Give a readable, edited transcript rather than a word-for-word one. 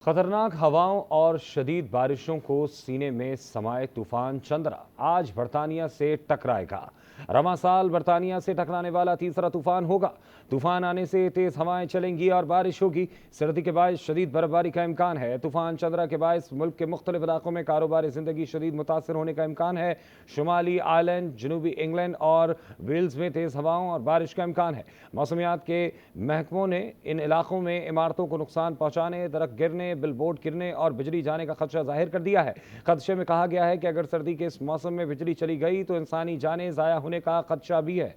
खतरनाक हवाओं और शदीद बारिशों को सीने में समाये तूफान चंद्रा आज बर्तानिया से टकराएगा। रवां साल बर्तानिया से टकराने वाला तीसरा तूफान होगा। तूफान आने से तेज हवाएं चलेंगी और बारिश होगी। सर्दी के बायस शदीद बर्फबारी का इम्कान है। तूफान चंद्रा के बायस मुल्क के मुख्तलिफ इलाकों में कारोबारी जिंदगी शदीद मुतासर होने का इम्कान है। शुमाली आयरलैंड, जनूबी इंग्लैंड और वेल्स में तेज हवाओं और बारिश का इम्कान है। मौसमियात के महकमों ने इन इलाकों में इमारतों को नुकसान पहुंचाने, दरख्त गिरने, बिलबोर्ड गिरने और बिजली जाने का खदशा जाहिर कर दिया है। खदशे में कहा गया है कि अगर सर्दी के इस मौसम में बिजली चली गई तो इंसानी जानें ज़ाया होने का खदशा भी है।